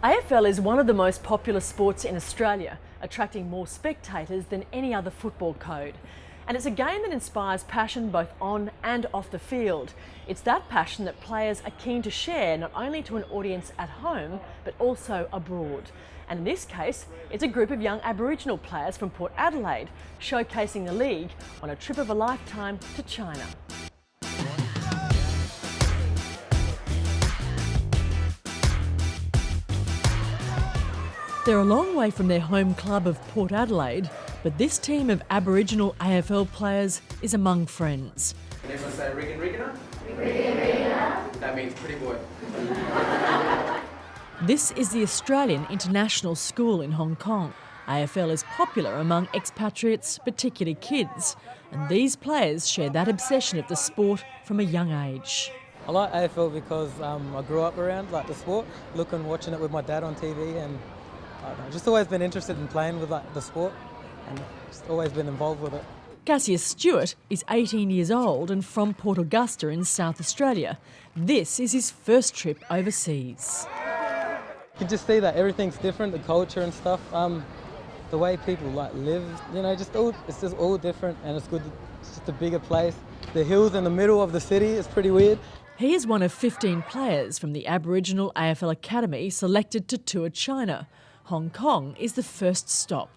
AFL is one of the most popular sports in Australia, attracting more spectators than any other football code. And it's a game that inspires passion both on and off the field. It's that passion that players are keen to share not only to an audience at home, but also abroad. And in this case, it's a group of young Aboriginal players from Port Adelaide showcasing the league on a trip of a lifetime to China. They're a long way from their home club of Port Adelaide, but this team of Aboriginal AFL players is among friends. Can everyone say Riggin Rigginer? Riggin Rigginer. That means pretty boy. This is the Australian International School in Hong Kong. AFL is popular among expatriates, particularly kids, and these players share that obsession of the sport from a young age. I like AFL because I grew up around the sport, watching it with my dad on TV, and I've just always been interested in playing with the sport and just always been involved with it. Cassius Stewart is 18 years old and from Port Augusta in South Australia. This is his first trip overseas. You can just see that everything's different, the culture and stuff, the way people live, it's just all different, and it's good. It's just a bigger place. The hills in the middle of the city is pretty weird. He is one of 15 players from the Aboriginal AFL Academy selected to tour China. Hong Kong is the first stop.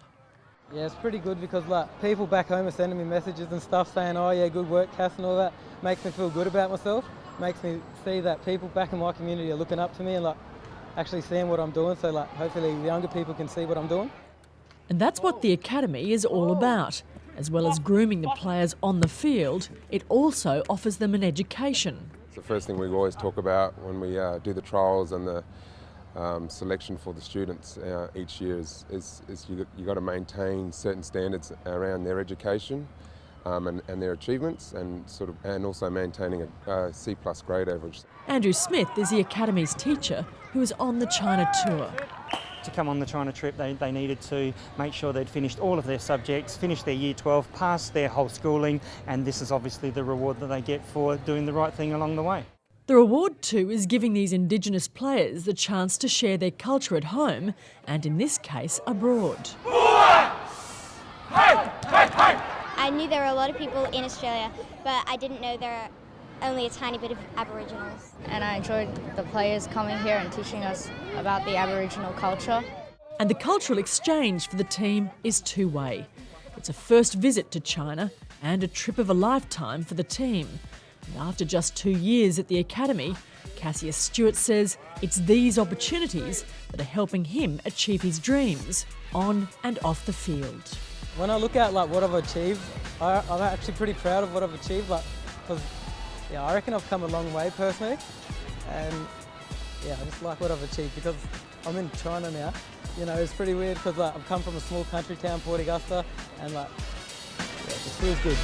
Yeah, it's pretty good because people back home are sending me messages and stuff saying, "Oh yeah, good work, Cass," and all that. Makes me feel good about myself. Makes me see that people back in my community are looking up to me and actually seeing what I'm doing. So hopefully the younger people can see what I'm doing. And that's what the Academy is all about. As well as grooming the players on the field, it also offers them an education. It's the first thing we always talk about when we do the trials and the selection for the students each year is you got to maintain certain standards around their education and their achievements, and also maintaining a C+ grade average. Andrew Smith is the Academy's teacher who is on the China tour. To come on the China trip, they needed to make sure they'd finished all of their subjects, finished their Year 12, passed their whole schooling, and this is obviously the reward that they get for doing the right thing along the way. The reward too is giving these Indigenous players the chance to share their culture at home and, in this case, abroad. I knew there were a lot of people in Australia, but I didn't know there are only a tiny bit of Aboriginals. And I enjoyed the players coming here and teaching us about the Aboriginal culture. And the cultural exchange for the team is two-way. It's a first visit to China and a trip of a lifetime for the team. And after just 2 years at the Academy, Cassius Stewart says it's these opportunities that are helping him achieve his dreams on and off the field. When I look at what I've achieved, I'm actually pretty proud of what I've achieved, because I reckon I've come a long way personally, and I just like what I've achieved because I'm in China now. It's pretty weird because I've come from a small country town, Port Augusta, and it just feels good.